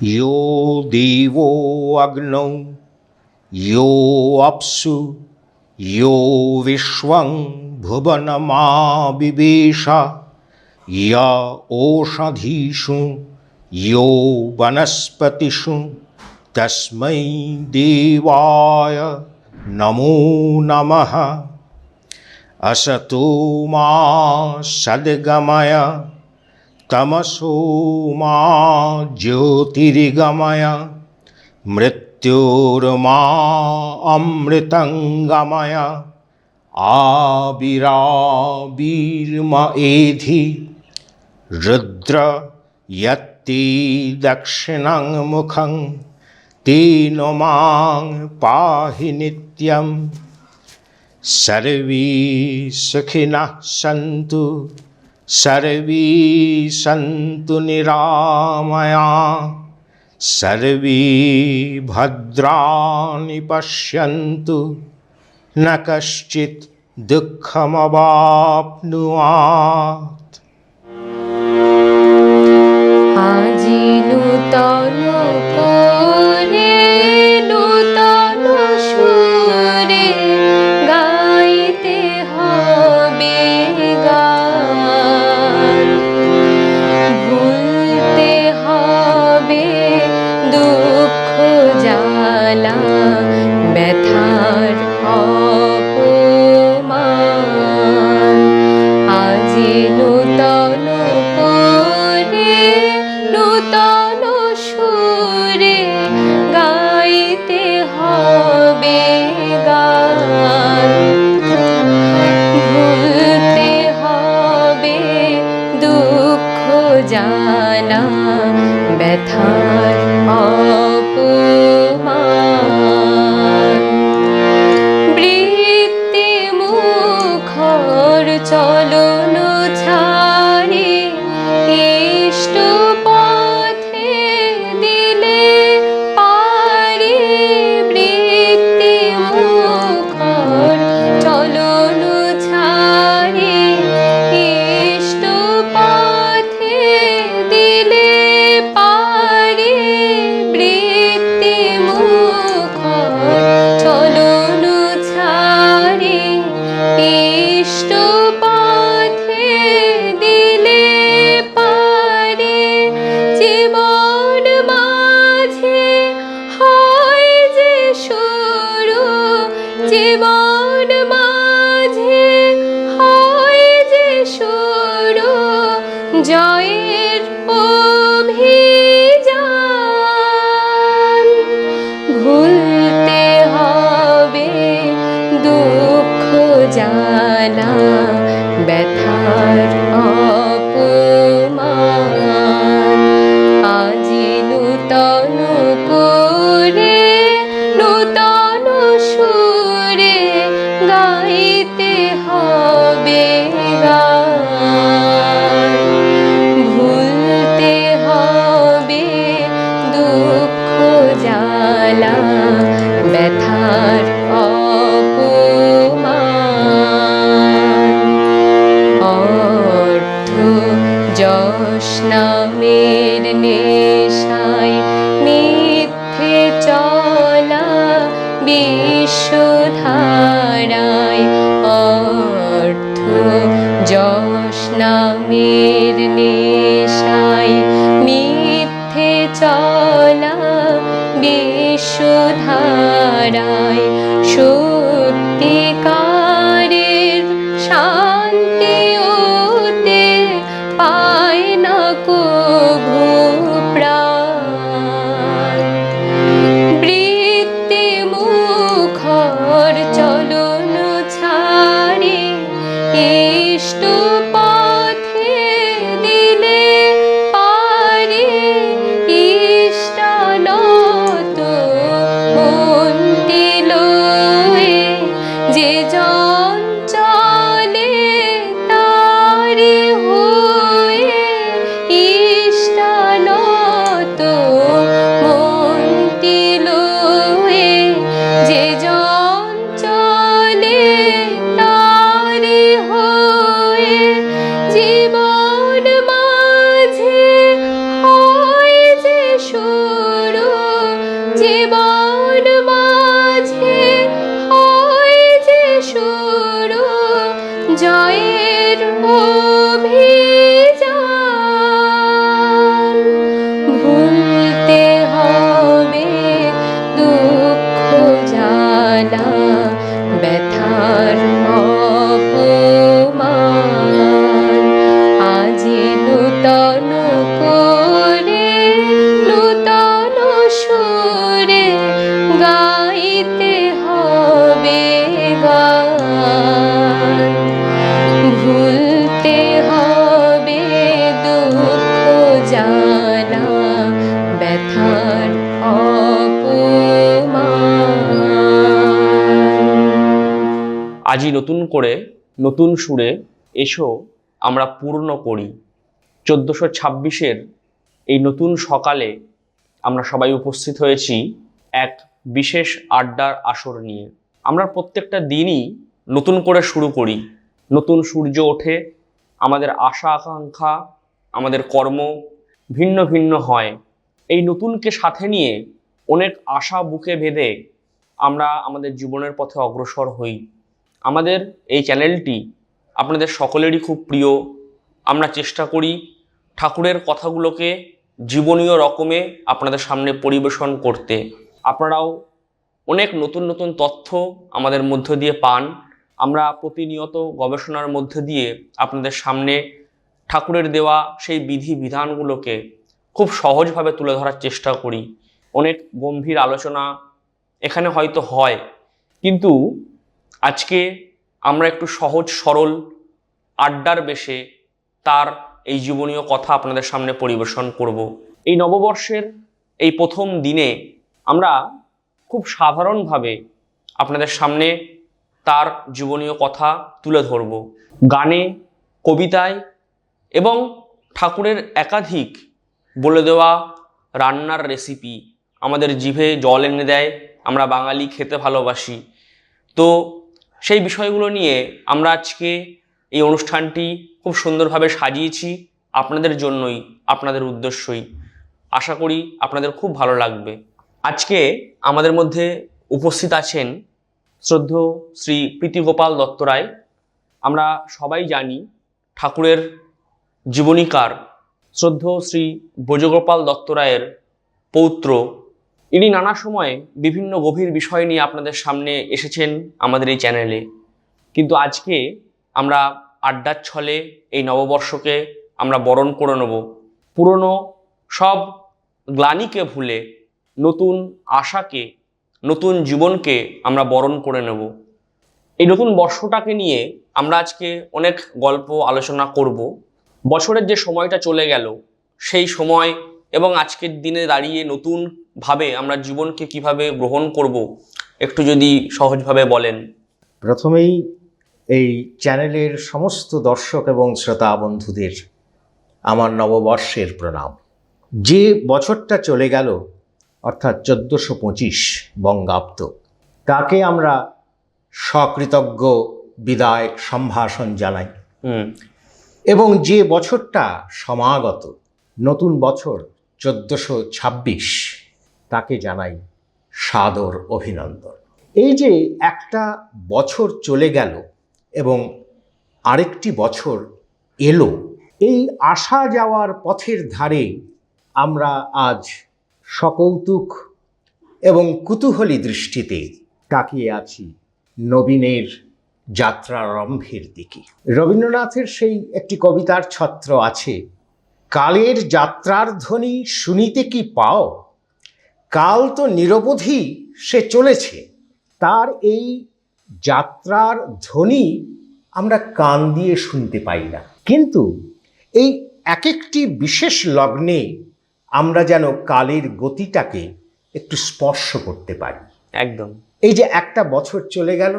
यो देवो अग्नौ यो अप्सु यो विश्वं भुवनमाविवेश य ओषधीषु यो वनस्पतिषु तस्मै देवाय नमो नमः। असतो मा सद्गमय तमसो मा ज्योतिर्गमय मृत्योर्मा अमृतंगमय आविराविर्म एधि रुद्र यत्ति दक्षिणं मुखं तेन मां पाहि नित्यं। सर्वे सुखिनः सन्तु सर्वे सन्तु निरामया सर्वे भद्राणि पश्यन्तु न कश्चित् दुःखमवाप्नुयात्। আজি নূতন করে নূতন সুরে গাইতে হবে গান, ভুলতে হবে দুঃখ জ্বালা ব্যথার অপমান। আজি নূতন করে নূতন সুরে গাইতে হবে গান, ভুলতে হবে দুঃখ জ্বালা ব্যথার অপমান। বৃত্তি মুখর চলন ছাড়ি ইষ্ট পথে দিলে পারি, বৃত্তি মুখর চলন ছাড়ি ইষ্ট পথে দিলে পারি, বৃত্তি মুখর চলন ছাড়ি ইষ্ট পথে দিলে পারি। জীবন মাঝে হয় যে শুরু, জীবন মাঝে হয় যে শুরু জয়ের অভিযান। ভুলতে হবে দুঃখ জ্বালা ব্যথার অপমান। আজি নূতন করে নূতন সুরে গাইতে হবে গান, ভুলতে হবে দুঃখ জ্বালা ব্যথার অপমান। অর্থ যশ নামের নেশায় মিথ্যে চলা বিশ্বধারায়, অর্থ যশ নামের নেশায় মিথ্যে চলা বিশ্বধারায় সত্যিকারের শান্তি ওতে পায় না কভু প্রাণ। বৃত্তি মুখর চলন ছাড়ি ইষ্ট পথে দিলে পারি, ইষ্টানত মনটি লয়ে জীবন মাঝে হয় যে শুরু জয়ের অভিযান, ভুলতে হবে দুঃখ জ্বালা ব্যথার অপমান, আজি নূতন করে নূতন সুরে গাইতে হবে গান, ভুলতে হবে দুঃখ জ্বালা ব্যথার অপমান। আজই নতুন করে নতুন সুরে এসো আমরা পূর্ণ করি। 1426-এর এই নতুন সকালে আমরা সবাই উপস্থিত হয়েছি এক বিশেষ আড্ডার আসর নিয়ে। আমরা প্রত্যেকটা দিনই নতুন করে শুরু করি, নতুন সূর্য ওঠে, আমাদের আশা আকাঙ্ক্ষা, আমাদের কর্ম ভিন্ন ভিন্ন হয়। এই নতুনকে সাথে নিয়ে অনেক আশা বুকে বেঁধে আমরা আমাদের জীবনের পথে অগ্রসর হই। আমাদের এই চ্যানেলটি আপনাদের সকলেরই খুব প্রিয়। আমরা চেষ্টা করি ঠাকুরের কথাগুলোকে জীবনীয় রকমে আপনাদের সামনে পরিবেশন করতে। আপনারাও অনেক নতুন নতুন তথ্য আমাদের মধ্য দিয়ে পান। আমরা প্রতিনিয়ত গবেষণার মধ্য দিয়ে আপনাদের সামনে ঠাকুরের দেওয়া সেই বিধি বিধানগুলোকে খুব সহজভাবে তুলে ধরার চেষ্টা করি। অনেক গম্ভীর আলোচনা এখানে হয়তো হয়, কিন্তু আজকে আমরা একটু সহজ সরল আড্ডার বেশে তার এই জীবনীয় কথা আপনাদের সামনে পরিবেশন করব। এই নববর্ষের এই প্রথম দিনে আমরা খুব সাধারণভাবে আপনাদের সামনে তার জীবনীয় কথা তুলে ধরব। গানে, কবিতায় এবং ঠাকুরের একাধিক বলে দেওয়া রান্নার রেসিপি আমাদের জিভে জল এনে দেয়। আমরা বাঙালি খেতে ভালোবাসি, তো সেই বিষয়গুলো নিয়ে আমরা আজকে এই অনুষ্ঠানটি খুব সুন্দরভাবে সাজিয়েছি আপনাদের জন্যই, আপনাদের উদ্দেশ্যই। আশা করি আপনাদের খুব ভালো লাগবে। আজকে আমাদের মধ্যে উপস্থিত আছেন শ্রদ্ধেয় শ্রী প্রীতিগোপাল দত্তরায়। আমরা সবাই জানি ঠাকুরের জীবনীকার শ্রদ্ধেয় শ্রী ব্রজগোপাল দত্তরায়ের পৌত্র। ইনি নানা সময়ে বিভিন্ন গভীর বিষয় নিয়ে আপনাদের সামনে এসেছেন আমাদের এই চ্যানেলে, কিন্তু আজকে আমরা আড্ডার ছলে এই নববর্ষকে আমরা বরণ করে নেব। পুরনো সব গ্লানিকে ভুলে নতুন আশাকে, নতুন জীবনকে আমরা বরণ করে নেব। এই নতুন বর্ষটাকে নিয়ে আমরা আজকে অনেক গল্প আলোচনা করব। বছরের যে সময়টা চলে গেল সেই সময় এবং আজকের দিনে দাঁড়িয়ে নতুনভাবে আমরা জীবনকে কিভাবে গ্রহণ করব, একটু যদি সহজভাবে বলেন। প্রথমেই এই চ্যানেলের সমস্ত দর্শক এবং শ্রোতা বন্ধুদের আমার নববর্ষের প্রণাম। যে বছরটা চলে গেল অর্থাৎ 1425 বঙ্গাব্দ, তাকে আমরা সকৃতজ্ঞ বিদায় সম্ভাষণ জানাই। এবং যে বছরটা সমাগত, নতুন বছর 1426, তাকে জানাই সাদর অভিনন্দন। এই যে একটা বছর চলে গেল এবং আরেকটি বছর এলো, এই আসা যাওয়ার পথের ধারে আমরা আজ সকৌতুক এবং কুতূহলী দৃষ্টিতে তাকিয়ে আছি নবীনের যাত্রারম্ভের দিকে। রবীন্দ্রনাথের সেই একটি কবিতার ছত্র আছে, কালের যাত্রার ধ্বনি শুনিতে কি পাও, কাল তো নিরবধি সে চলেছে। তার এই যাত্রার ধ্বনি আমরা কান দিয়ে শুনতে পাই না, কিন্তু এই এক একটি বিশেষ লগ্নে আমরা যেন কালের গতিটাকে একটু স্পর্শ করতে পারি। একদম। এই যে একটা বছর চলে গেল,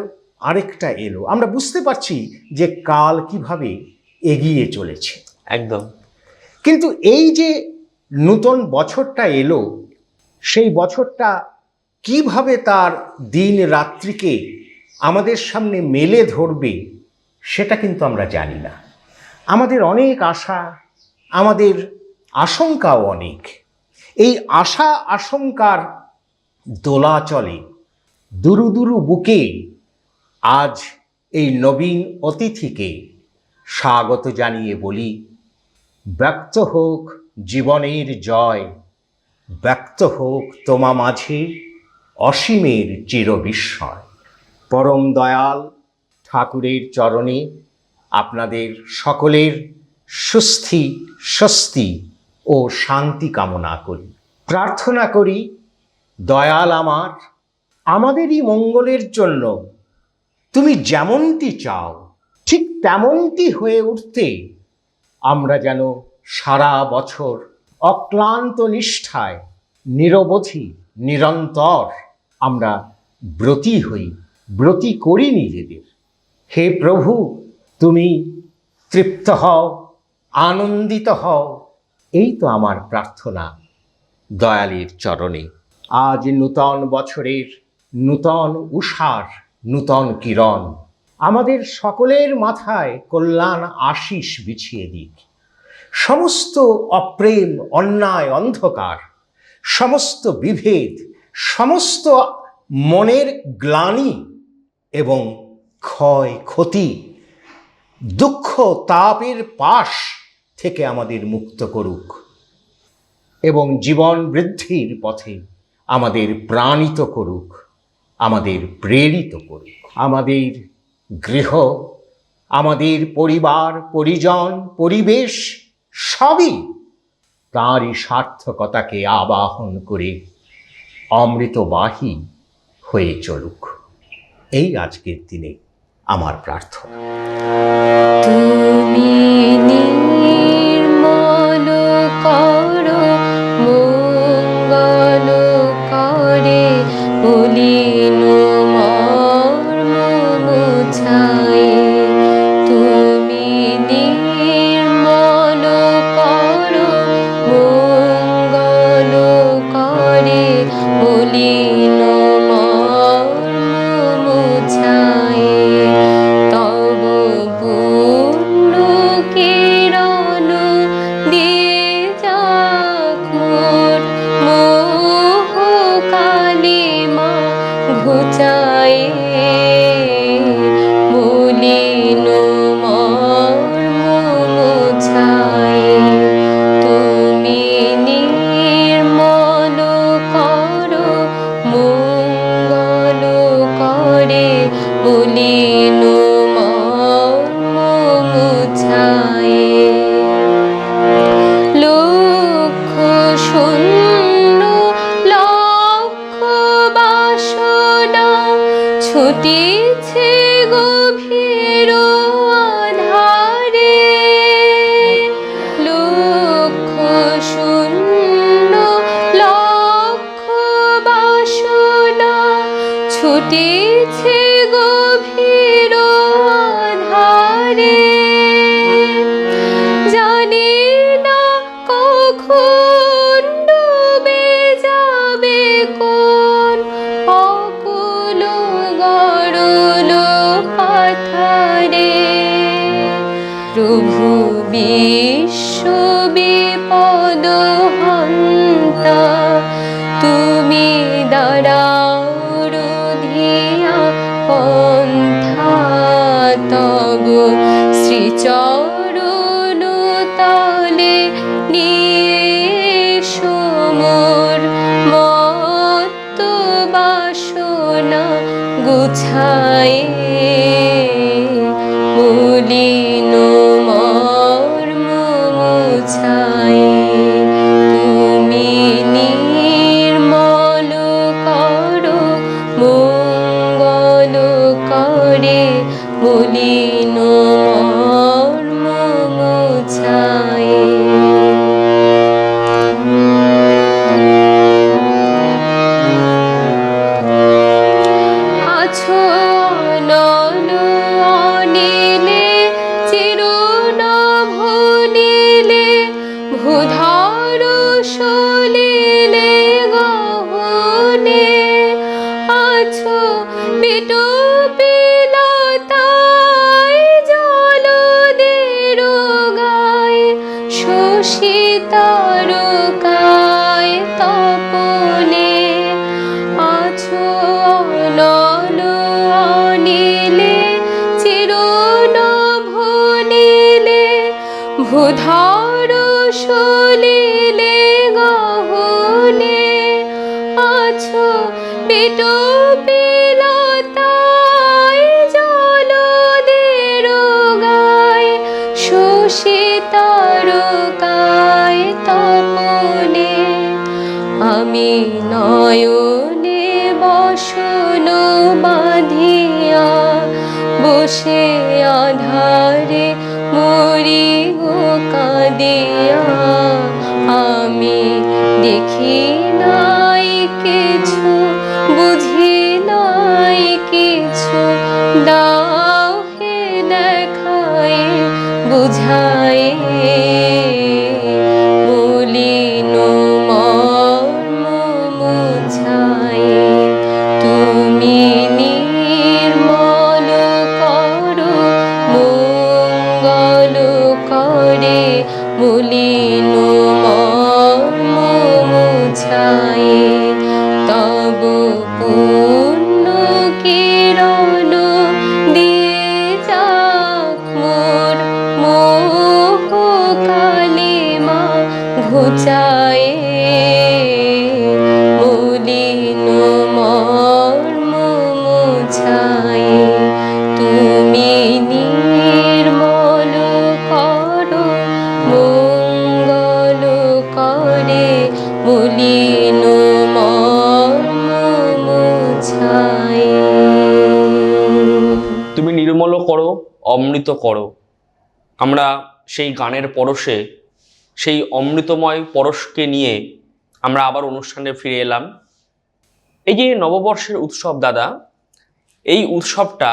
আরেকটা এলো, আমরা বুঝতে পারছি যে কাল কিভাবে এগিয়ে চলেছে। একদম। কিন্তু এই যে নূতন বছরটা এলো, সেই বছরটা কিভাবে তার দিন রাত্রিকে আমাদের সামনে মেলে ধরবে সেটা কিন্তু আমরা জানি না। আমাদের অনেক আশা, আমাদের আশঙ্কাও অনেক। এই আশা আশঙ্কার দোলা চলে দুরু দুরু বুকে। আজ এই নবীন অতিথিকে স্বাগত জানিয়ে বলি, ব্যক্ত হোক জীবনের জয়, ব্যক্ত হোক তোমা মাঝে অসীমের চিরবিস্ময়। পরম দয়াল ঠাকুরের চরণে আপনাদের সকলের সুস্থি, স্বস্তি ও শান্তি কামনা করি। প্রার্থনা করি, দয়াল আমার, আমাদেরই মঙ্গলের জন্য তুমি যেমনটি চাও ঠিক তেমনটি হয়ে উঠতে আমরা যেন সারা বছর অক্লান্ত নিষ্ঠায় নিরবধি নিরন্তর আমরা ব্রতী হই, ব্রতী করি নিজেদের। হে প্রভু, তুমি তৃপ্ত হও, আনন্দিত হও, এই তো আমার প্রার্থনা দয়ালের চরণে। আজ নূতন বছরের নূতন উষার নূতন কিরণ আমাদের সকলের মাথায় কল্যাণ আশিস বিছিয়ে দিক। সমস্ত অপ্রেম, অন্যায়, অন্ধকার, সমস্ত বিভেদ, সমস্ত মনের গ্লানি এবং ক্ষয় ক্ষতি, দুঃখ তাপের পাশ থেকে আমাদের মুক্ত করুক এবং জীবন বৃদ্ধির পথে আমাদের প্রাণিত করুক, আমাদের প্রেরিত করুক। আমাদের গৃহ, আমাদের পরিবার, পরিজন, পরিবেশ সবই তাঁরই সার্থকতাকে আবাহন করে অমৃতবাহী হয়ে চলুক, এই আজকের দিনে আমার প্রার্থনা। তুমি নির্মল করো, মঙ্গল করে, মলিন মর্ম মুছায়। তুমি নির্মল করো, মঙ্গল করে, মলিন মর্ম মুছায়। তব পূর্ণ কিরণ দিয়ে যাকুর মোহ কালিমা ঘুচায়। মলিন মর্ম মুছায়। তুমি নির্মল করো, মঙ্গল করে, মলিন মর্ম মুছায়। লক্ষ শূন্য লক্ষ বাসনা ছুটিছে গভীর আধারে। লক্ষ শূন্য লক্ষ বাসনা ছুটিছে গভীর আধারে। জানি না কখন ডুবে যাবে কোন অকুল গরল পাথারে। প্রভু বিশ্ব বিপদ হন্তা, তুমি দাঁড়াও রুধিয়া পন্থা। তব শ্রীচরণ তলে নিয়ে মোর মত্ত বাসনা গুছায়। মলিন মর্ম মুছায়। তুমি নির্মল করো, মঙ্গল করে, মলিন মর্ম মুছায়। আছো অনল কোলে আছো বিটু বিলতায় জলদের গায় শশী তারকায় তপনে আমি নয়নে বসন বাঁধিয়া বসে আধারে মরি গো কাঁদিয়া আমি দেখি নাই কিছু বুঝি নাই কিছু দাও হে দেখায় বুঝায় মলিন মর্ম মুছায় তুমি নির্মল করো মঙ্গল করে মলিন মর্ম মুছায় তব পূর্ণ কিরণ দিয়ে যাক মোর মোহ কালিমা ঘুচায় মলিন মর্ম মুছায় তুমি নির্মল করো মঙ্গল করে মলিন মর্ম মুছায়। তুমি নির্মল করো, অমৃত করো। আমরা সেই গানের পরশে, সেই অমৃতময় পরশকে নিয়ে আমরা আবার অনুষ্ঠানে ফিরে এলাম। এই যে নববর্ষের উৎসব দাদা, এই উৎসবটা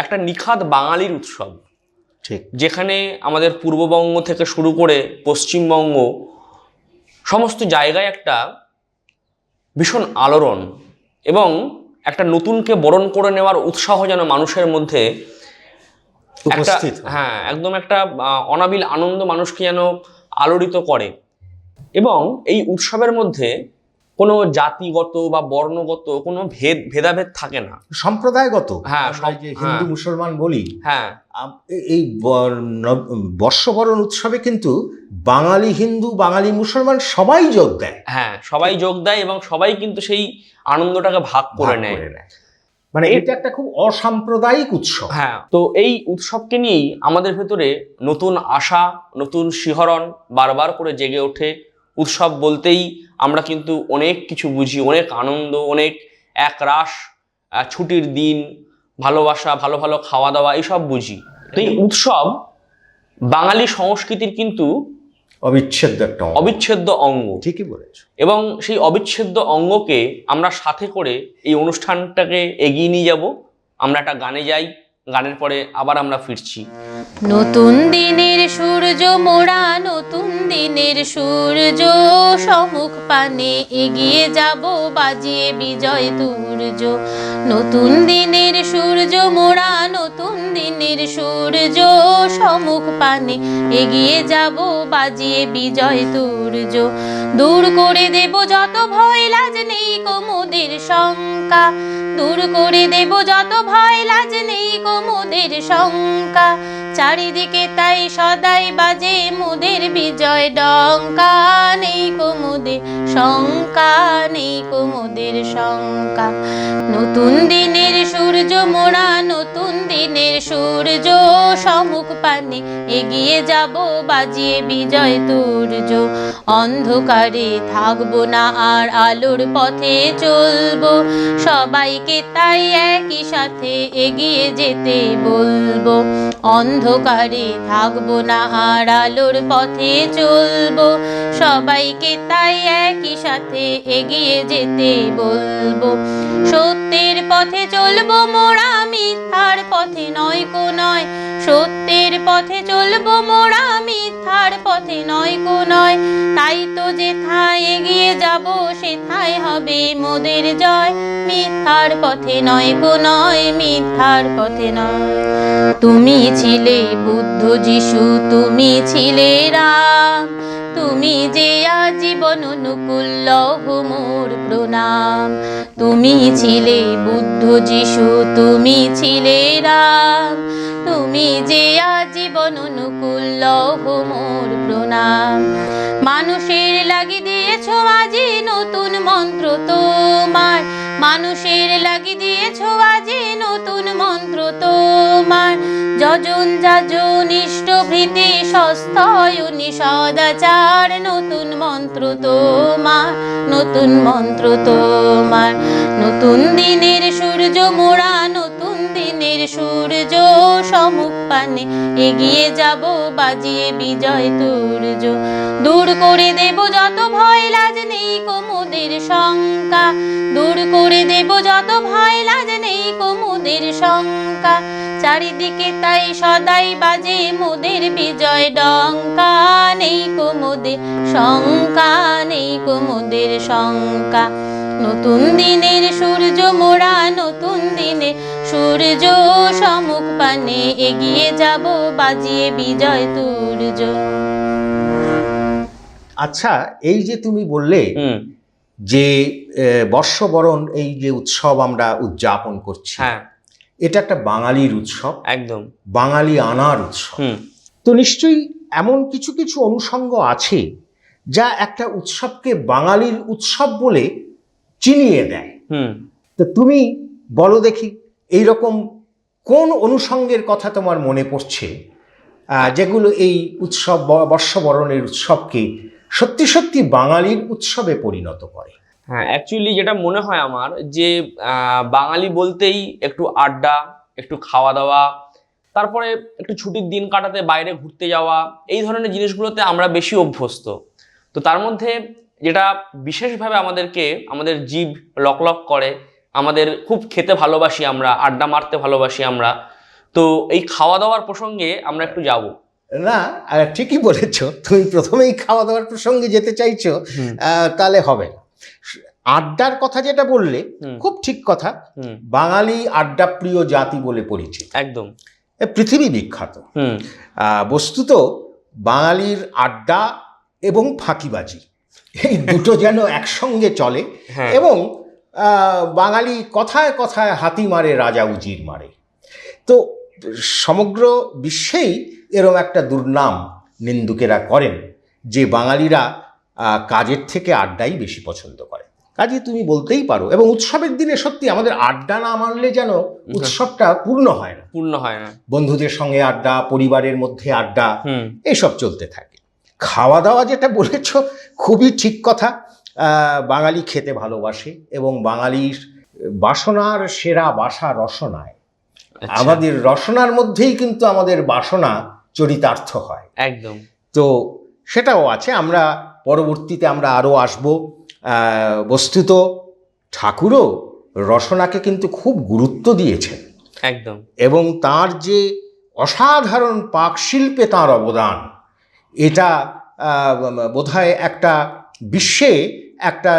একটা নিখাদ বাঙালির উৎসব। ঠিক। যেখানে আমাদের পূর্ববঙ্গ থেকে শুরু করে পশ্চিমবঙ্গ সমস্ত জায়গায় একটা ভীষণ আলোড়ন এবং একটা নতুনকে বরণ করে নেওয়ার উৎসাহ যেন মানুষের মধ্যে একটা, হ্যাঁ, একদম একটা অনাবিল আনন্দ মানুষকে যেন আলোড়িত করে। এবং এই উৎসবের মধ্যে কোনো জাতিগত বা বর্ণগত কোনো ভেদাভেদ থাকে না, সম্প্রদায়গত। হ্যাঁ, আমরা যে হিন্দু মুসলমান বলি, হ্যাঁ, এই বর্ষবরণ উৎসবে কিন্তু বাঙালি হিন্দু বাঙালি মুসলমান সবাই যোগ দেয়। হ্যাঁ, সবাই যোগ দেয় এবং সবাই কিন্তু সেই আনন্দটাকে ভাগ করে নেয়। মানে এটা একটা খুব অসাম্প্রদায়িক উৎসব। হ্যাঁ, তো এই উৎসবকে নিয়েই আমাদের ভেতরে নতুন আশা, নতুন শিহরণ বারবার করে জেগে ওঠে। উৎসব বলতেই আমরা কিন্তু অনেক কিছু বুঝি, অনেক আনন্দ, অনেক একরাশ ছুটির দিন, ভালোবাসা, ভালো ভালো খাওয়া দাওয়া, এইসব বুঝি। তো এই উৎসব বাঙালি সংস্কৃতির কিন্তু অবিচ্ছেদ্য অঙ্গ। ঠিকই বলেছ। এবং সেই অবিচ্ছেদ্য অঙ্গকে আমরা সাথে করে এই অনুষ্ঠানটাকে এগিয়ে নিয়ে যাব। আমরা একটা গানে যাই, গানের পরে আবার আমরা ফিরছি। নতুন দিনের সূর্য মোরা, নতুন দিনের সূর্য সম্মুখ পানে এগিয়ে যাব বাজিয়ে বিজয় তুর্য। নতুন দিনের সূর্য মোরা, নতুন দিনের সূর্য সম্মুখ পানে এগিয়ে যাব বাজিয়ে বিজয় তুর্য। দূর করে দেব যত ভয় লাজ নেই কোমোদের শঙ্কা, দূর করে দেব যত ভয় লাজ নেই কোমোদের শঙ্কা। চারিদিকে তাই সদাই বাজে মোদের বিজয় ডঙ্কা, নেই কোমোদের শঙ্কা, নেই কোমোদের শঙ্কা। নতুন দিনের সূর্য মোরা, নতুন দিনের সূর্য সম্মুখ পানে এগিয়ে যাব বাজিয়ে বিজয় তুর্য। অন্ধকারে থাকবো না আর আলোর পথে চলবো, সবাইকে তাই একই সাথে এগিয়ে যেতে বলবো। অন্ধকারে থাকবো না আর আলোর পথে চলবো, সবাইকে তাই একই সাথে এগিয়ে যেতে বলবো। সত্যের পথে চলবো মোরা, মিথ্যার পথে নয় কো নয়। সত্যের পথে চলবো মোরা, মিথ্যার পথে নয় কো নয়। তাই তো যেথায় এগিয়ে যাব সেথায় হবে মোদের জয়। মিথ্যার পথে নয় কো নয়, মিথ্যার পথে নয়। তুমি ছিলে বুদ্ধ যিশু, তুমি ছিলে রাম, তুমি যে আজীবন অনুকূল লহ মোর প্রণাম। তুমি ছিলে বুদ্ধ যিশু, তুমি ছিলে রাম, তুমি যে আজীবন অনুকূল লহ মোর প্রণাম। মানুষের লাগি দিয়েছ আজি তোমার, মানুষের লাগি দিয়েছ আজি নতুন মন্ত্র তোমার। যজন যাজন ইষ্টভৃতি সস্থয়নি সদাচার, নতুন মন্ত্র তোমার, নতুন মন্ত্র তোমার। নতুন দিনের সূর্য মোরা, নতুন দিনের সূর্য সম্মুখ পানে এগিয়ে যাব বাজিয়ে বিজয় তুর্য। দূর করে দেব যত ভয় লাজ নেই কোমোদের শঙ্কা, দূর করে দেব যত ভয় লাজ নেই কোমোদের শঙ্কা। চারিদিকে তাই সদাই বাজে মোদের বিজয় ডঙ্কা, নেই কোমোদের শঙ্কা, নেই কোমোদের শঙ্কা। নতুন দিনের সূর্য মোরা, নতুন দিনের সূর্য সম্মুখ পানে এগিয়ে যাব বাজিয়ে বিজয় তুর্য। আচ্ছা, এই যে তুমি বললে যে বর্ষবরণ, এই যে উৎসব আমরা উদযাপন করছি, হ্যাঁ, এটা একটা বাঙালির উৎসব, একদম বাঙালি আনার উৎসব। তো নিশ্চয়ই এমন কিছু কিছু অনুষঙ্গ আছে যা একটা উৎসবকে বাঙালির উৎসব বলে চিনিয়ে দেয়। তো তুমি বলো দেখি, এইরকম কোন অনুষঙ্গের কথা তোমার মনে পড়ছে যেগুলো এই উৎসব, বর্ষবরণের উৎসবকে সত্যি সত্যি বাঙালির উৎসবে পরিণত করে? হ্যাঁ, অ্যাকচুয়ালি যেটা মনে হয় আমার, যে বাঙালি বলতেই একটু আড্ডা, একটু খাওয়া দাওয়া, তারপরে একটু ছুটির দিন কাটাতে বাইরে ঘুরতে যাওয়া, এই ধরনের জিনিসগুলোতে আমরা বেশি অভ্যস্ত। তো তার মধ্যে যেটা বিশেষভাবে আমাদেরকে, আমাদের জিভ লক করে, আমাদের খুব খেতে ভালোবাসি আমরা, আড্ডা মারতে ভালোবাসি আমরা, তো এই খাওয়া দাওয়ার প্রসঙ্গে আমরা একটু যাব। না, ঠিকই বলেছ, তুমি প্রথমেই খাওয়া দাওয়ার প্রসঙ্গে যেতে চাইছো, তাহলে হবে না। আড্ডার কথা যেটা বললে খুব ঠিক কথা। বাঙালি আড্ডা প্রিয় জাতি বলে পরিচিত, একদম পৃথিবী বিখ্যাত। বস্তুত বাঙালির আড্ডা এবং ফাঁকিবাজি এই দুটো যেন একসঙ্গে চলে, এবং বাঙালি কথায় কথায় হাতি মারে, রাজা উজির মারে। তো সমগ্র বিশ্বেই এরম একটা দুর্নাম নিন্দুকেরা করেন যে বাঙালিরা কাজের থেকে আড্ডাই বেশি পছন্দ করে। কাজে তুমি বলতেই পারো, এবং উৎসবের দিনে সত্যি আমাদের আড্ডা না মানলে যেন উৎসবটা পূর্ণ হয় না। বন্ধুদের সঙ্গে আড্ডা, পরিবারের মধ্যে আড্ডা, এইসব চলতে থাকে। খাওয়া দাওয়া যেটা বলেছ খুবই ঠিক কথা। বাঙালি খেতে ভালোবাসে, এবং বাঙালির বাসনার সেরা বাসা রসনায়। আমাদের রসনার মধ্যেই কিন্তু আমাদের বাসনা চরিতার্থ হয়, একদম। তো সেটাও আছে। আমরা পরবর্তীতে আমরা আরও আসবো। বস্তুত ঠাকুরও রসনাকে কিন্তু খুব গুরুত্ব দিয়েছেন, একদম, এবং তার যে অসাধারণ পাকশিল্পে তাঁর অবদান, এটা বোধহয় একটা বিশ্বে একটা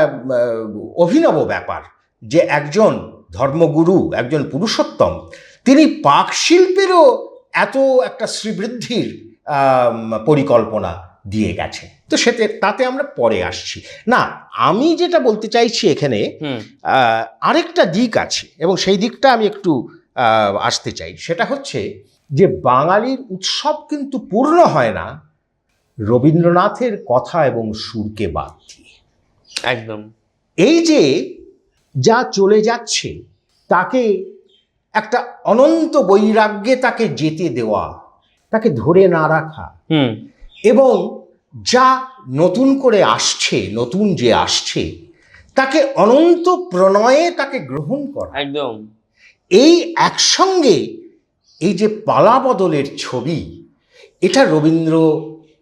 অভিনব ব্যাপার যে একজন ধর্মগুরু, একজন পুরুষোত্তম, তিনি পাকশিল্পেরও এত একটা শ্রীবৃদ্ধির পরিকল্পনা দিয়ে গেছে। তো তাতে আমরা পরে আসছি। না, আমি যেটা বলতে চাইছি এখানে আরেকটা দিক আছে, এবং সেই দিকটা আমি একটু আসতে চাই। সেটা হচ্ছে যে বাঙালির উৎসব কিন্তু পূর্ণ হয় না রবীন্দ্রনাথের কথা এবং সুরকে বাদ দিয়ে। একদম। এই যে যা চলে যাচ্ছে, তাকে একটা অনন্ত বৈরাগ্যে তাকে যেতে দেওয়া, তাকে ধরে না রাখা, এবং যা নতুন করে আসছে, নতুন যে আসছে, তাকে অনন্ত প্রণয়ে তাকে গ্রহণ করা, একদম। এই একসঙ্গে এই যে পালা বদলের ছবি, এটা রবীন্দ্র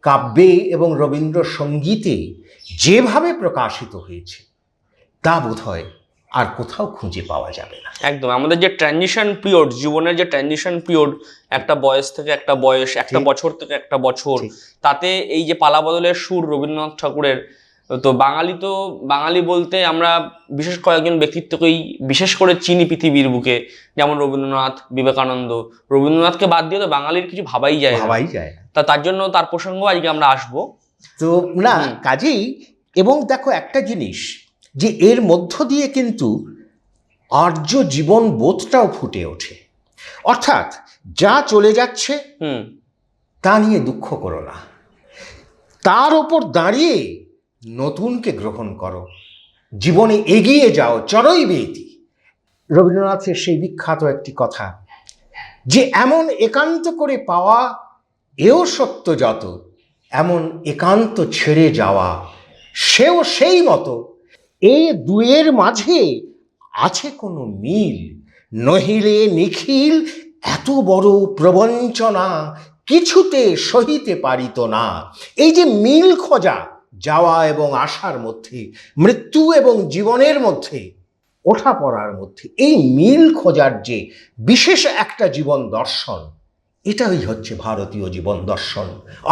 কাব্যে এবং রবীন্দ্র সঙ্গীতে যেভাবে প্রকাশিত হয়েছে, তা বোধহয় আর কোথাও খুঁজে পাওয়া যাবে না। একদম। আমাদের যে ট্রানজিশন পিরিয়ড, জীবনের যে ট্রানজিশন পিরিয়ড, একটা বয়স থেকে একটা বয়স, একটা বছর থেকে একটা বছর, তাতে এই যে পালা বদলের সুর রবীন্দ্রনাথ ঠাকুরের, তো বাঙালি বলতে আমরা বিশেষ কয়েকজন ব্যক্তিত্বকেই বিশেষ করে চিনি পৃথিবীর বুকে, যেমন রবীন্দ্রনাথ, বিবেকানন্দ। রবীন্দ্রনাথকে বাদ দিয়ে তো বাঙালির কিছু ভাবাই যায় না। তার জন্য তার প্রসঙ্গ আজকে আমরা আসবো। তো না, কাজেই, এবং দেখো একটা জিনিস, যে এর মধ্য দিয়ে কিন্তু আর্য জীবন বোধটাও ফুটে ওঠে। অর্থাৎ যা চলে যাচ্ছে তা নিয়ে দুঃখ করো না, তার ওপর দাঁড়িয়ে নতুনকে গ্রহণ করো, জীবনে এগিয়ে যাও চরই বেতি। রবীন্দ্রনাথের সেই বিখ্যাত একটি কথা যে এমন একান্ত করে পাওয়া এও সত্য যত, এমন একান্ত ছেড়ে যাওয়া সেও সেই মতো। এই দুয়ের মাঝে আছে কোনো মিল, নহিলে নিখিল এত বড় প্রবঞ্চনা কিছুতে সহিতে পারিত না। এই যে মিল খোঁজা, যাওয়া এবং আসার মধ্যে, মৃত্যু এবং জীবনের মধ্যে, ওঠা পড়ার মধ্যে, এই মিল খোঁজার যে বিশেষ একটা জীবন দর্শন, এটাই হচ্ছে ভারতীয় জীবন দর্শন,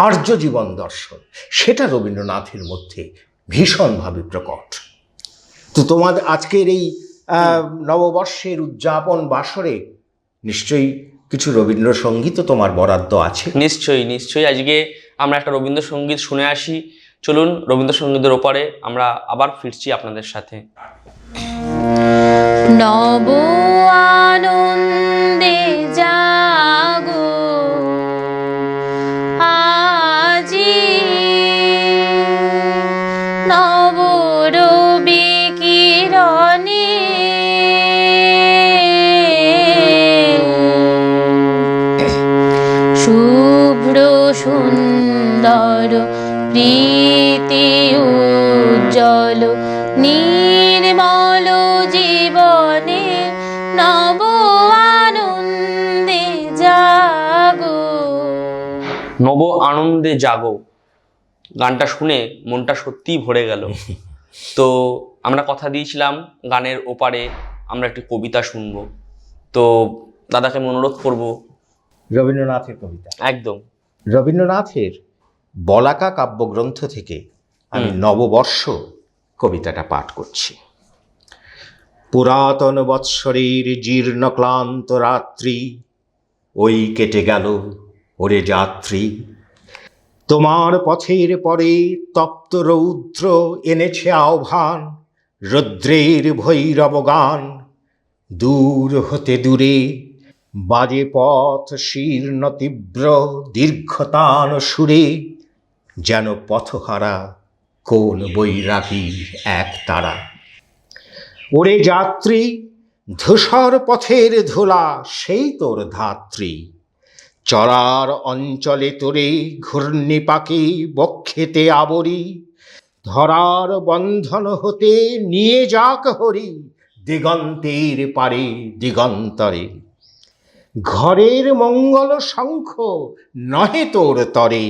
আর্য জীবন দর্শন। সেটা রবীন্দ্রনাথের মধ্যে ভীষণভাবে প্রকট। তো তোমাদের আজকের এই নববর্ষের উদযাপন বাসরে নিশ্চয়ই কিছু রবীন্দ্রসঙ্গীত তোমার বরাদ্দ আছে? নিশ্চয়ই নিশ্চয়ই, আজকে আমরা একটা রবীন্দ্রসঙ্গীত শুনে আসি। চলুন রবীন্দ্রসঙ্গীতের ওপরে আমরা আবার ফিরছি আপনাদের সাথে। নব আনন্দে জাগো আজি, নব রবি কিরণে শুভ্র সুন্দর প্রীতি উজ্জ্বল নির্মল জীবনে নব আনন্দে জাগো। নব আনন্দে জাগো গানটা শুনে মনটা সত্যিই ভরে গেল। তো আমরা কথা দিয়েছিলাম গানের ওপারে আমরা একটি কবিতা শুনবো। তো দাদাকে আমি অনুরোধ করবো। রবীন্দ্রনাথের কবিতা? একদম। রবীন্দ্রনাথের বলাকা কাব্যগ্রন্থ থেকে আমি নববর্ষ কবিতাটা পাঠ করছি। পুরাতন বৎসরের জীর্ণ ক্লান্ত রাত্রি, ওই কেটে গেল ওরে যাত্রী। তোমার পথের পরে তপ্ত রৌদ্র এনেছে আহ্বান, রৌদ্রের ভৈরব গান। দূর হতে দূরে বাজে পথ শীর্ণ তীব্র দীর্ঘতান সুরে, যেন পথহারা কোন বৈরাগীর এক তারা। ওরে যাত্রী, ধূসর পথের ধুলা সেই তোর ধাত্রী। চরার অঞ্চলে তোরে ঘূর্ণিপাকে বক্ষেতে আবরি, ধরার বন্ধন হতে নিয়ে যাক হরি, দিগন্তের পারে দিগন্তরে। ঘরের মঙ্গল শঙ্খ নহে তোর তরে,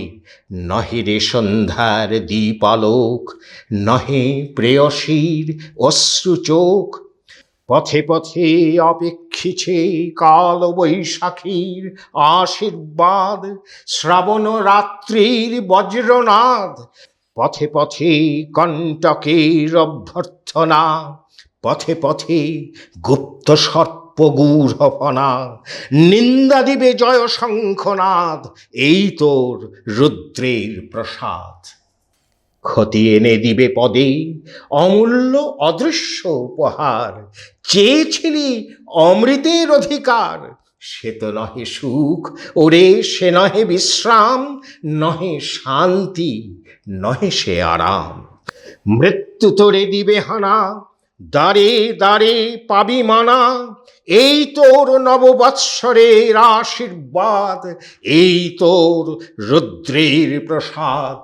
নহে রে সন্ধ্যার দীপালোক, নহে প্রেয়সীর অশ্রু চোখ। পথে পথে অপেক্ষিছে কাল বৈশাখীর আশীর্বাদ, শ্রাবণ রাত্রির বজ্রনাদ। পথে পথে কণ্টকের অভ্যর্থনা, পথে পথে গুপ্ত সর্প গূঢ়ফনা। নিন্দা দিবে জয় শঙ্খনাদ, এই তোর রুদ্রের প্রসাদ। ক্ষতি এনে দিবে পদে অমূল্য অদৃশ্য উপহার। চেয়েছিলি অমৃতের অধিকার, সে তো নহে সুখ ওরে, সে নহে বিশ্রাম, নহে শান্তি, নহে সে আরাম। মৃত্যু তোরে দিবে হানা, দ্বারে দ্বারে পাবি মানা। এই তোর নববৎসরের আশীর্বাদ, এই তোর রুদ্রের প্রসাদ।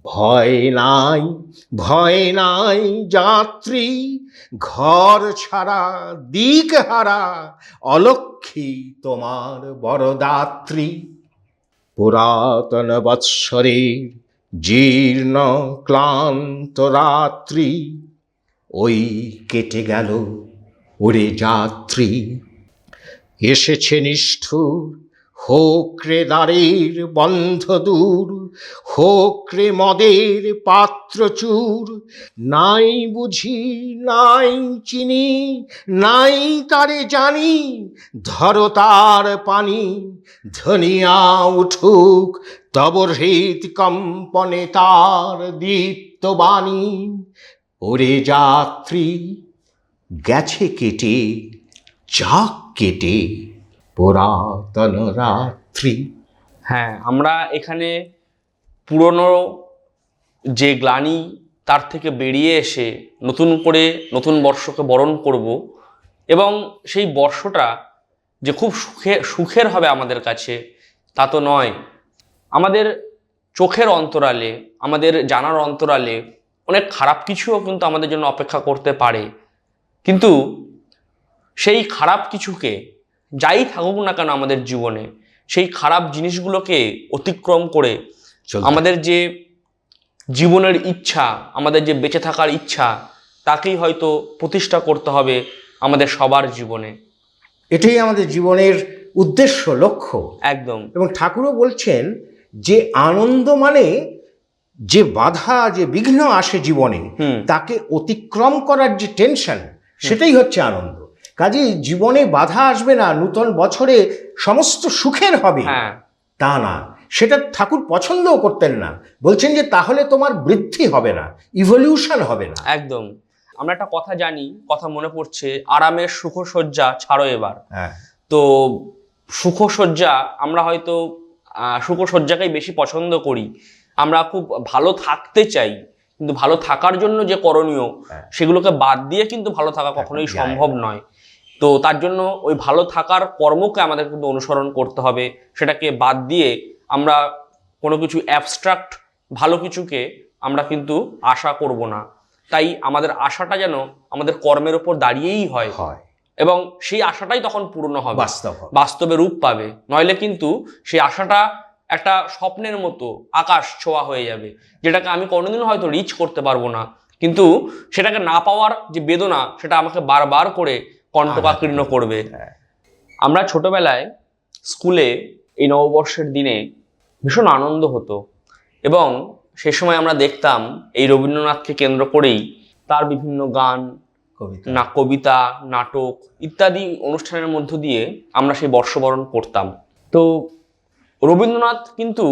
ভয় নাই, ভয় নাই যাত্রী, ঘর ছাড়া দিক হারা, অলক্ষ্মী তোমার বরদাত্রী। পুরাতন বৎসরের জীর্ণ ক্লান্ত রাত্রি, ওই কেটে গেল ওরে যাত্রী। এসেছে নিষ্ঠুর, হোক রে দ্বারের বন্ধ দূর, হোক রে মদের পাত্র চুর। নাই বুঝি নাই চিনি, নাই তারে জানি, ধরো তার পানি। ধনিয়া উঠুক তব হৃদ কম্পনে তার দীপ্ত বাণী। ওরে যাত্রী, গেছে কেটে যাক কেটে পুরাতন রাত্রি। হ্যাঁ, আমরা এখানে পুরনো যে গ্লানি তার থেকে বেরিয়ে এসে নতুন করে নতুন বর্ষকে বরণ করব, এবং সেই বর্ষটা যে খুব সুখের হবে আমাদের কাছে তা তো নয়। আমাদের চোখের অন্তরালে, আমাদের জানার অন্তরালে অনেক খারাপ কিছুও কিন্তু আমাদের জন্য অপেক্ষা করতে পারে, কিন্তু সেই খারাপ কিছুকে, যাই থাকুক না কেন আমাদের জীবনে, সেই খারাপ জিনিসগুলোকে অতিক্রম করে আমাদের যে জীবনের ইচ্ছা, আমাদের যে বেঁচে থাকার ইচ্ছা, তাকেই হয়তো প্রতিষ্ঠা করতে হবে আমাদের সবার জীবনে। এটাই আমাদের জীবনের উদ্দেশ্য, লক্ষ্য। একদম। এবং ঠাকুরও বলছেন যে আনন্দ মানে যে বাধা, যে বিঘ্ন আসে জীবনে, তাকে অতিক্রম করার যে টেনশন, সেটাই হচ্ছে আনন্দ। কাজেই জীবনে বাধা আসবে না, নূতন বছরে সমস্ত সুখের হবে, তা না। সেটা ঠাকুর পছন্দও করতেন না। বলছেন যে তাহলে তোমার বৃদ্ধি হবে না, ইভলিউশন হবে না। একদম। আমরা একটা কথা জানি, কথা মনে পড়ছে, আরামের সুখসজ্জা ছাড়ো এবার। তো সুখসজ্জা, আমরা হয়তো সুখসজ্জাকেই বেশি পছন্দ করি। আমরা খুব ভালো থাকতে চাই, কিন্তু ভালো থাকার জন্য যে করণীয়, সেগুলোকে বাদ দিয়ে কিন্তু ভালো থাকা কখনোই সম্ভব নয়। তো তার জন্য ওই ভালো থাকার কর্মকে আমাদের কিন্তু অনুসরণ করতে হবে। সেটাকে বাদ দিয়ে আমরা কোনো কিছু অ্যাবস্ট্রাক্ট ভালো কিছুকে আমরা কিন্তু আশা করব না। তাই আমাদের আশাটা যেন আমাদের কর্মের উপর দাঁড়িয়েই হয়, এবং সেই আশাটাই তখন পূর্ণ হবে, বাস্তবে রূপ পাবে। নইলে কিন্তু সেই আশাটা একটা স্বপ্নের মতো আকাশ ছোঁয়া হয়ে যাবে, যেটাকে আমি কোনোদিনও হয়তো রিচ করতে পারবো না। কিন্তু সেটাকে না পাওয়ার যে বেদনা, সেটা আমাকে বারবার করে কণ্টকাকীর্ণ করবে। আমরা ছোটবেলায় স্কুলে এই নববর্ষের দিনে ভীষণ আনন্দ হতো, এবং সে সময় আমরা দেখতাম এই রবীন্দ্রনাথকে কেন্দ্র করেই তার বিভিন্ন গান, কবিতা, নাটক ইত্যাদি অনুষ্ঠানের মধ্য দিয়ে আমরা সেই বর্ষবরণ করতাম। তো রবীন্দ্রনাথ কিন্তু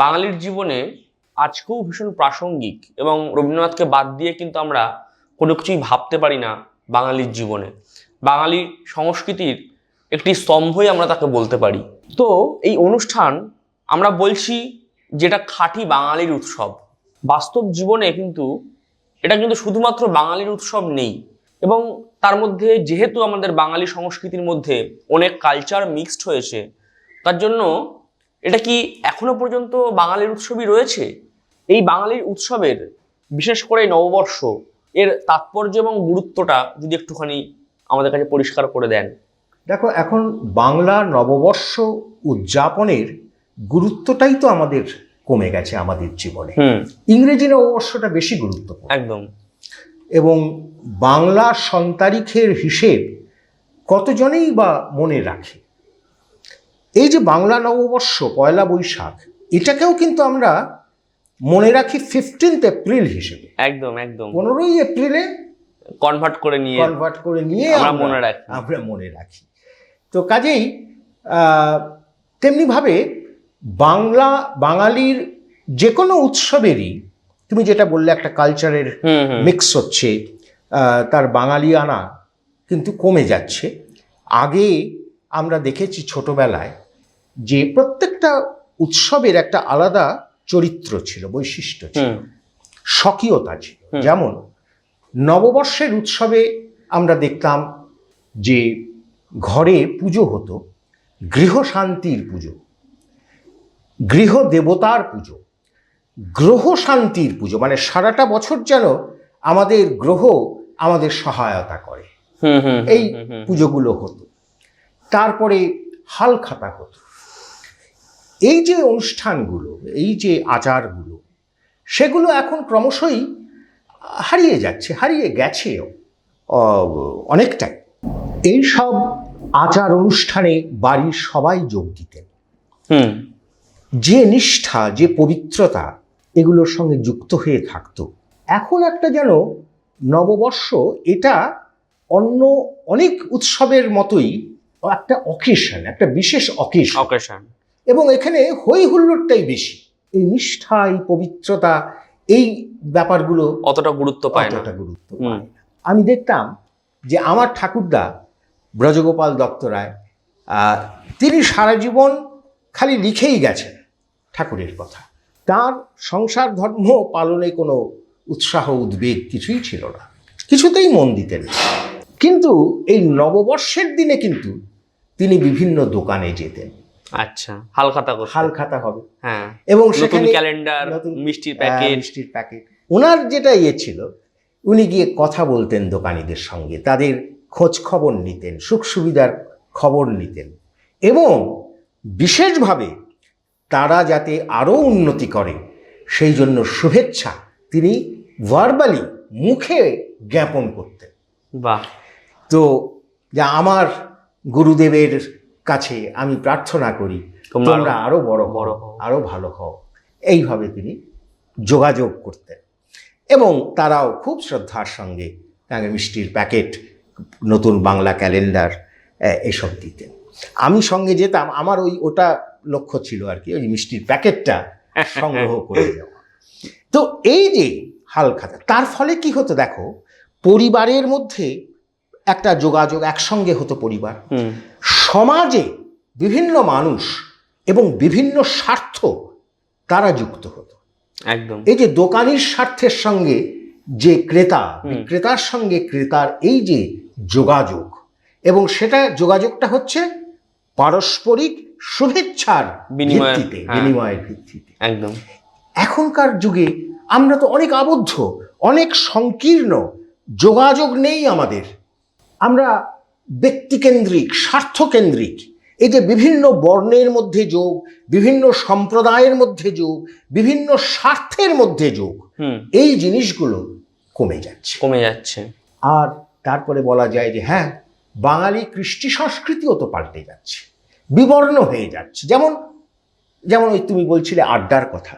বাঙালির জীবনে আজকেও ভীষণ প্রাসঙ্গিক, এবং রবীন্দ্রনাথকে বাদ দিয়ে কিন্তু আমরা কোনো কিছুই ভাবতে পারি না বাঙালির জীবনে। বাঙালি সংস্কৃতির একটি স্তম্ভই আমরা তাকে বলতে পারি। তো এই অনুষ্ঠান আমরা বলছি যেটা খাঁটি বাঙালির উৎসব। বাস্তব জীবনে কিন্তু এটা কিন্তু শুধুমাত্র বাঙালির উৎসব নেই, এবং তার মধ্যে যেহেতু আমাদের বাঙালি সংস্কৃতির মধ্যে অনেক কালচার মিক্সড হয়েছে, তার জন্য এটা কি এখনো পর্যন্ত বাঙালির উৎসবই রয়েছে। এই বাঙালির উৎসবের, বিশেষ করে নববর্ষ, এর তাৎপর্য এবং গুরুত্বটা যদি একটুখানি আমাদের কাছে পরিষ্কার করে দেন। দেখো, এখন বাংলা নববর্ষ উদযাপনের গুরুত্বটাই তো আমাদের কমে গেছে আমাদের জীবনে। ইংরেজি নববর্ষটা বেশি গুরুত্বপূর্ণ। একদম। এবং বাংলা সন্তারিখের হিসেব কতজনেই বা মনে রাখে। এই যে বাংলা নববর্ষ, পয়লা বৈশাখ, এটাকেও কিন্তু আমরা মনে রাখি 15 এপ্রিল হিসেবে। একদম একদম। 15ই এপ্রিলে কনভার্ট করে নিয়ে আমরা মনে রাখি। তো কাজেই তেমনিভাবে বাঙালির যে কোনো উৎসবেরই, তুমি যেটা বললে, একটা কালচারের মিক্স হচ্ছে, তার বাঙালিয়ানা কিন্তু কমে যাচ্ছে। আগে আমরা দেখেছি ছোটবেলায় যে প্রত্যেকটা উৎসবের একটা আলাদা চরিত্র ছিল, বৈশিষ্ট্য ছিল, স্বকীয়তা ছিল। যেমন নববর্ষের উৎসবে আমরা দেখতাম যে ঘরে পুজো হতো, গৃহশান্তির পুজো, গৃহ দেবতার পুজো, গ্রহ শান্তির পুজো, মানে সারাটা বছর যেন আমাদের গ্রহ আমাদের সহায়তা করে, এই পুজোগুলো হতো। তারপরে হালখাতা হতো। এই যে অনুষ্ঠানগুলো, এই যে আচারগুলো, সেগুলো এখন ক্রমশই হারিয়ে যাচ্ছে, হারিয়ে গেছে অনেকটাই। এই সব আচার অনুষ্ঠানে বাড়ির সবাই যোগ দিতেন। যে নিষ্ঠা, যে পবিত্রতা এগুলোর সঙ্গে যুক্ত হয়ে থাকতো। এখন একটা যেন নববর্ষ, এটা অন্য অনেক উৎসবের মতোই একটা অকেশন, একটা বিশেষ অকেশন, এবং এখানে হই হুল্লোড়টাই বেশি। এই নিষ্ঠা, এই পবিত্রতা, এই ব্যাপারগুলো অতটা গুরুত্ব পায় না। আমি দেখতাম যে আমার ঠাকুরদা ব্রজগোপাল দত্ত রায়, তিনি সারা জীবন খালি লিখেই গেছেন ঠাকুরের কথা। তার সংসার ধর্ম পালনে কোনো উৎসাহ উদ্বেগ কিছুই ছিল না, কিছুতেই মন দিতেন না। কিন্তু এই নববর্ষের দিনে কিন্তু তিনি বিভিন্ন দোকানে যেতেন। আচ্ছা, হালখাতা করতে। হালখাতা হবে, হ্যাঁ, এবং নতুন সেখানে ক্যালেন্ডার, নতুন মিষ্টির প্যাকেট। মিষ্টির প্যাকেট। ওনার যেটা ছিল, উনি গিয়ে কথা বলতেন দোকানিদের সঙ্গে, তাদের খোঁজ খবর নিতেন, সুখ সুবিধার খবর নিতেন, এবং বিশেষভাবে তারা যাতে আরও উন্নতি করে সেই জন্য শুভেচ্ছা তিনি ভার্বালি, মুখে জ্ঞাপন করতেন। বাহ। তো যা আমার গুরুদেবের কাছে আমি প্রার্থনা করি তোমরা আরো বড় হও, আরো ভালো হও, এইভাবে তিনি যোগাযোগ করতেন। এবং তারাও খুব শ্রদ্ধার সঙ্গে তাকে মিষ্টির প্যাকেট, নতুন বাংলা ক্যালেন্ডার এসব দিতেন। আমি সঙ্গে যেতাম, আমার ওটা লক্ষ্য ছিল আর কি, ওই মিষ্টির প্যাকেটটা সংগ্রহ করে দেওয়া। তো এই যে হালখাতা, তার ফলে কি হতো দেখো, পরিবারের মধ্যে একটা যোগাযোগ একসঙ্গে হতো পরিবার, সমাজে বিভিন্ন মানুষ এবং বিভিন্ন স্বার্থ তারা যুক্ত হতো। একদম। এই যে দোকানির স্বার্থের সঙ্গে যে ক্রেতা, বিক্রেতার সঙ্গে ক্রেতার এই যে যোগাযোগ, এবং সেটা যোগাযোগটা হচ্ছে পারস্পরিক শুভেচ্ছার ভিত্তিতে, বিনিময়ের ভিত্তিতে। একদম। এখনকার যুগে আমরা তো অনেক আবদ্ধ, অনেক সংকীর্ণ, যোগাযোগ নেই আমাদের। আমরা ব্যক্তিকেন্দ্রিক, স্বার্থকেন্দ্রিক। এই যে বিভিন্ন বর্ণের মধ্যে যোগ, বিভিন্ন সম্প্রদায়ের মধ্যে যোগ, বিভিন্ন স্বার্থের মধ্যে যোগ, এই জিনিসগুলো কমে যাচ্ছে। আর তারপরে বলা যায় যে হ্যাঁ, বাঙালি কৃষ্টি সংস্কৃতিও তো পাল্টে যাচ্ছে, বিবর্ণ হয়ে যাচ্ছে। যেমন ওই তুমি বলছিলে আড্ডার কথা,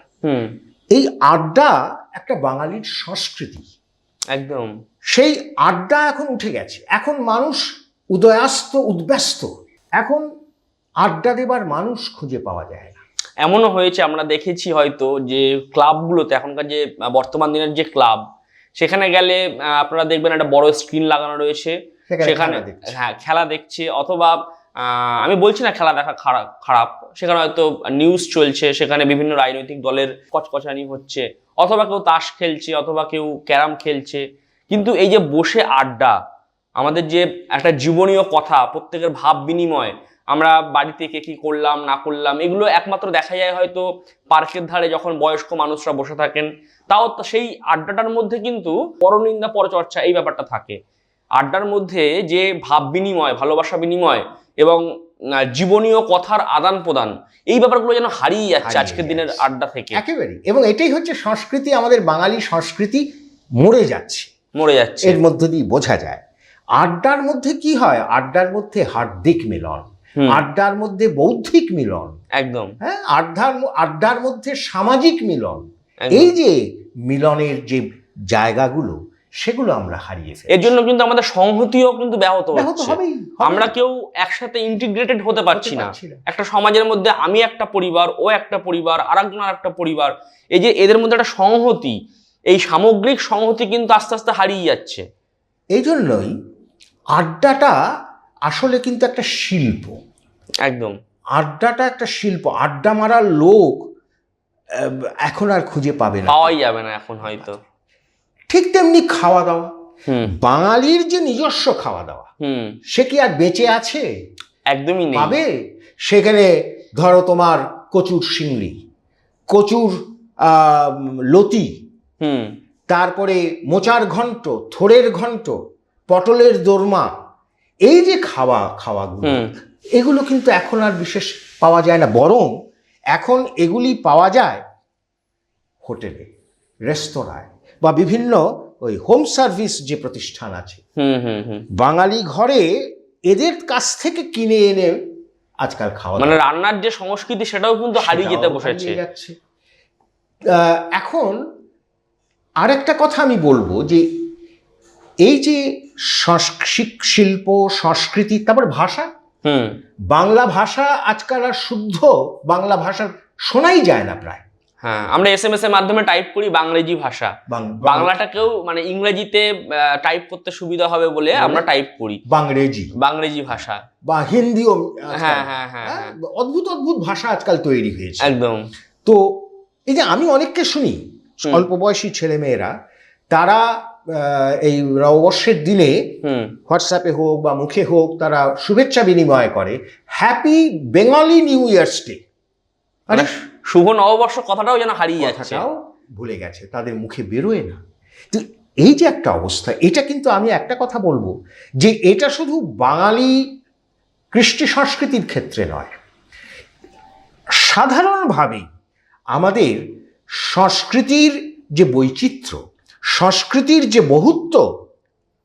এই আড্ডা একটা বাঙালির সংস্কৃতি। একদম। সেই আড্ডা এখন উঠে গেছে। এখন মানুষ উদয়াস্ত, উদ্ব্যস্ত, এখন আড্ডা দেবার মানুষ খুঁজে পাওয়া যায় না। এমনও হয়েছে, আমরা দেখেছি হয়তো যে ক্লাবগুলোতে, এখনকার যে বর্তমান দিনের যে ক্লাব, সেখানে গেলে আপনারা দেখবেন একটা বড় স্ক্রিন লাগানো রয়েছে, সেখানে হ্যাঁ খেলা দেখছে, অথবা আমি বলছি না খেলা দেখা খারাপ, সেখানে হয়তো নিউজ চলছে, সেখানে বিভিন্ন রাজনৈতিক দলের কচকচানি হচ্ছে, অথবা কেউ তাস খেলছে, অথবা কেউ ক্যারাম খেলছে। কিন্তু এই যে বসে আড্ডা, আমাদের যে একটা জীবনীয় কথা, প্রত্যেকের ভাব বিনিময়, আমরা বাড়িতে কে কি করলাম না করলাম, এগুলো একমাত্র দেখা যায় হয়তো পার্কের ধারে যখন বয়স্ক মানুষরা বসে থাকেন। তাও সেই আড্ডাটার মধ্যে কিন্তু পরনিন্দা পরচর্চা এই ব্যাপারটা থাকে। আড্ডার মধ্যে যে ভাব বিনিময়, ভালোবাসা বিনিময় এবং জীবনীয় কথার আদান প্রদান, এই ব্যাপারগুলো যেন হারিয়ে যাচ্ছে আজকের দিনের আড্ডা থেকে একেবারেই। এবং এটাই হচ্ছে সংস্কৃতি, আমাদের বাঙালি সংস্কৃতি মরে যাচ্ছে। এর মধ্য দিয়ে বোঝা যায়। আড্ডার মধ্যে কি হয়, আড্ডার মধ্যে হার্দিক মিলন, আড্ডার মধ্যে বৌদ্ধিক মিলন, একদম, হ্যাঁ, আড্ডার মধ্যে সামাজিক মিলন, এই যে মিলনের যে জায়গাগুলো, সেগুলো আমরা হারিয়ে ফেলি। এর জন্য কিন্তু আমাদের সংহতিও কিন্তু ব্যাহত হচ্ছে। আমরা কেউ একসাথে ইন্টিগ্রেটেড হতে পারছি না। একটা সমাজের মধ্যে আমি একটা পরিবার, ও একটা পরিবার, আরেকজন আরেকটা পরিবার, এই যে এদের মধ্যে একটা সংহতি, এই সামগ্রিক সংহতি কিন্তু আস্তে আস্তে হারিয়ে যাচ্ছে। এই জন্যই আড্ডাটা আসলে কিন্তু একটা শিল্প। একদম, আড্ডাটা একটা শিল্প। আড্ডা মারার লোক এখন আর খুঁজে পাবে না, পাওয়াই যাবে না এখন হয়তো। ঠিক তেমনি খাওয়া দাওয়া, বাঙালির যে নিজস্ব খাওয়া দাওয়া, সে কি আর বেঁচে আছে? একদমই নেই। পাবে সেখানে ধরো তোমার কচুর শিংড়ি, কচুর লতি, তারপরে মোচার ঘন্ট, থোড়ের ঘন্ট, পটলের দোরমা, এই যে খাওয়াগুলো, এগুলো কিন্তু এখন আর বিশেষ পাওয়া যায় না। বরং এখন এগুলি পাওয়া যায় হোটেলে, রেস্তোরাঁয়, বা বিভিন্ন ওই হোম সার্ভিস যে প্রতিষ্ঠান আছে, বাঙালি ঘরে এদের কাছ থেকে কিনে এনে আজকাল খাওয়া, মানে রান্নার যে সংস্কৃতি সেটাও কিন্তু হারিয়ে যেতে বসেছে। এখন আরেকটা কথা আমি বলবো যে এই যে শিল্প, সংস্কৃতি, তারপর ভাষা, বাংলা ভাষা আজকাল আর শুদ্ধ বাংলা ভাষা শোনাই যায় না প্রায়। হ্যাঁ, আমরা SMS এর মাধ্যমে টাইপ করি বাংরেজি ভাষা, বাংলাটাকেও মানে ইংরেজিতে টাইপ করতে সুবিধা হবে বলে আমরা টাইপ করি বাংরেজি ভাষা, বা হিন্দিও। হ্যাঁ হ্যাঁ হ্যাঁ, অদ্ভুত অদ্ভুত ভাষা আজকাল তৈরি হয়েছে। একদম। তো এই যে আমি অনেককে শুনি, অল্প বয়সী ছেলে মেয়েরা তারা এই নববর্ষের দিনে হুম। হোয়াটসঅ্যাপে হোক বা মুখে হোক তারা শুভেচ্ছা বিনিময় করে, happy Bengali new years day. মানে শুভ নববর্ষ কথাটাও যেন হারিয়ে যাচ্ছে। কথাটাও ভুলে গেছে, তাদের মুখে বেরোয় না। তো এই যে একটা অবস্থা, এটা কিন্তু আমি একটা কথা বলবো যে এটা শুধু বাঙালি কৃষ্টি সংস্কৃতির ক্ষেত্রে নয়, সাধারণভাবেই আমাদের সংস্কৃতির যে বৈচিত্র্য, সংস্কৃতির যে বহুত্ব,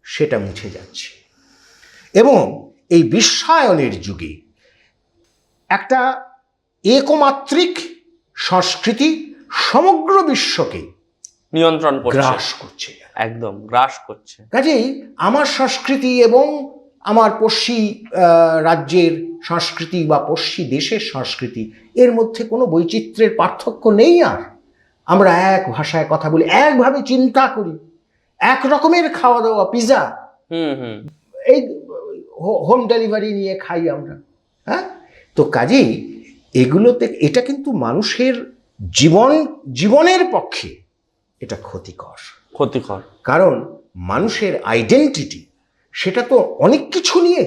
সেটা মুছে যাচ্ছে। এবং এই বিশ্বায়নের যুগে একটা একমাত্রিক সংস্কৃতি সমগ্র বিশ্বকে নিয়ন্ত্রণ করছে, গ্রাস করছে। একদম গ্রাস করছে। কাজেই আমার সংস্কৃতি এবং আমার পড়শি রাজ্যের সংস্কৃতি বা পড়শি দেশের সংস্কৃতি, এর মধ্যে কোনো বৈচিত্র্যের পার্থক্য নেই। আর আমরা এক ভাষায় কথা বলি, একভাবে চিন্তা করি, এক রকমের খাওয়া দাওয়া, পিৎজা, হুম হুম। এই হোম ডেলিভারি নিয়ে খাই আমরা। হ্যাঁ, তো কাজেই এগুলোতে এটা কিন্তু মানুষের জীবনের পক্ষে এটা ক্ষতিকর। কারণ মানুষের আইডেন্টিটি সেটা তো অনেক কিছু নিয়ে,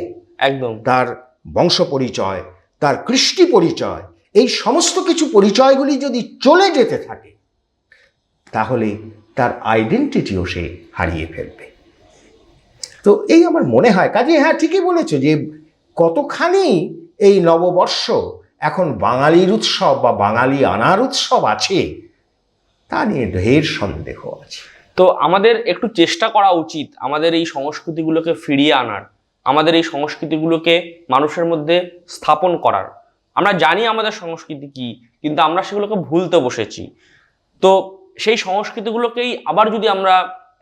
একদম তার বংশ পরিচয়, তার কৃষ্টি পরিচয়, এই সমস্ত কিছু পরিচয়গুলি যদি চলে যেতে থাকে তাহলে তার আইডেন্টিটিও সে হারিয়ে ফেলবে। তো এই আমার মনে হয়। কাজে হ্যাঁ, ঠিকই বলেছো যে কতখানি এই নববর্ষ এখন বাঙালির উৎসব বা বাঙালি আনার উৎসব আছে, তা নিয়ে ঢের সন্দেহ আছে। তো আমাদের একটু চেষ্টা করা উচিত আমাদের এই সংস্কৃতিগুলোকে ফিরিয়ে আনার, আমাদের এই সংস্কৃতিগুলোকে মানুষের মধ্যে স্থাপন করার। আমরা জানি আমাদের সংস্কৃতি কি, কিন্তু আমরা সেগুলোকে ভুলতে বসেছি। তো সেই সংস্কৃতিগুলোকেই আবার যদি আমরা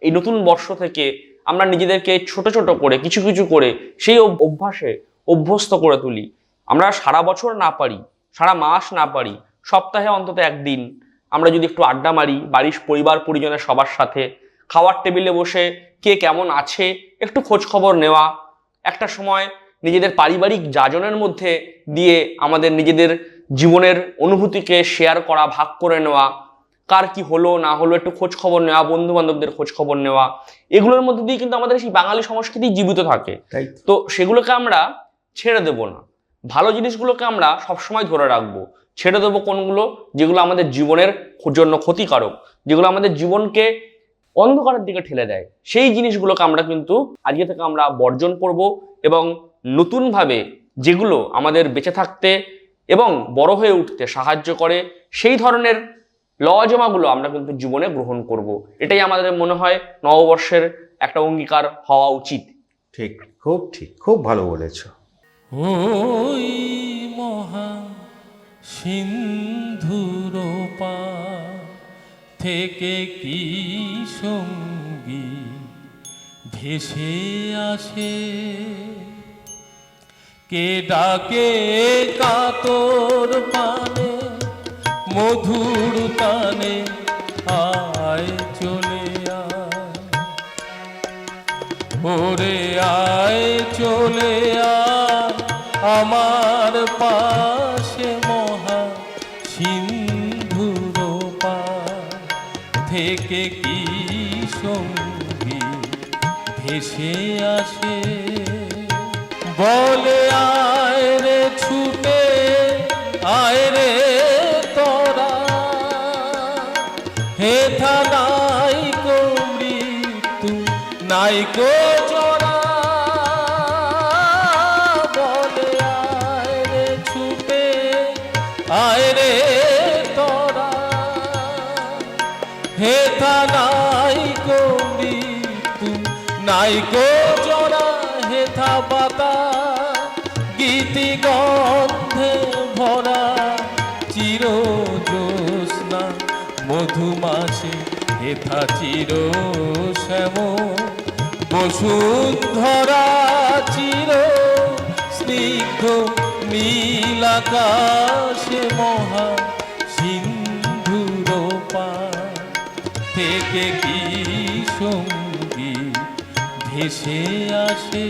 এই নতুন বর্ষ থেকে আমরা নিজেদেরকে ছোট ছোট করে কিছু কিছু করে সেই অভ্যাসে অভ্যস্ত করে তুলি। আমরা সারা বছর না পারি, সারা মাস না পারি, সপ্তাহে অন্তত একদিন আমরা যদি একটু আড্ডা মারি বাড়ির পরিবার পরিজনের সবার সাথে, খাওয়ার টেবিলে বসে কে কেমন আছে একটু খোঁজ খবর নেওয়া, একটা সময় নিজেদের পারিবারিক যাজনের মধ্যে দিয়ে আমাদের নিজেদের জীবনের অনুভূতিকে শেয়ার করা, ভাগ করে নেওয়া, কার কি হলো না হলো একটু খোঁজ খবর নেওয়া, বন্ধু বান্ধবদের খোঁজ খবর নেওয়া, এগুলোর মধ্যে দিয়ে কিন্তু আমাদের সেই বাঙালি সংস্কৃতি জীবিত থাকে। তো সেগুলোকে আমরা ছেড়ে দেব না, ভালো জিনিসগুলোকে আমরা সবসময় ধরে রাখবো। ছেড়ে দেবো কোনগুলো, যেগুলো আমাদের জীবনের জন্য ক্ষতিকারক, যেগুলো আমাদের জীবনকে অন্ধকারের দিকে ঠেলে দেয়, সেই জিনিসগুলোকে আমরা কিন্তু আজকে থেকে আমরা বর্জন করব। এবং নতুনভাবে যেগুলো আমাদের বেঁচে থাকতে এবং বড় হয়ে উঠতে সাহায্য করে, সেই ধরনের লওয়াজমাগুলো আমরা কিন্তু জীবনে গ্রহণ করব। এটাই আমাদের মনে হয় নববর্ষের একটা অঙ্গীকার হওয়া উচিত। ঠিক, খুব ঠিক, খুব ভালো বলেছ। ওই মহা সিন্ধুর পার থেকে কি সঙ্গী ভেসে আসে, কে ডাকে কাতর পানে মধুর তানে, আয় চলে আয় ওরে আয় চলে আয় আমার পাশে মহা সিন্ধুর পার থেকে কি সঙ্গী ভেসে আসে, বলে আয় রে ছুটে আয় রে তোরা, হেথা নাই কো মৃত্যু নাই কো জরা, বলে আয় রে ছুটে আয় রে তোরা, হেথা নাই কো মৃত্যু নাই কো জরা, হেথা পাতা গীতি গন্ধে ভরা চির জ্যোৎস্না মধুমাসে, হেথা চির শ্যাম বসুন্ধরা, চির স্নিগ্ধ নীল আকাশে মহা সিন্ধুর পার থেকে কি সঙ্গী ভেসে আসে।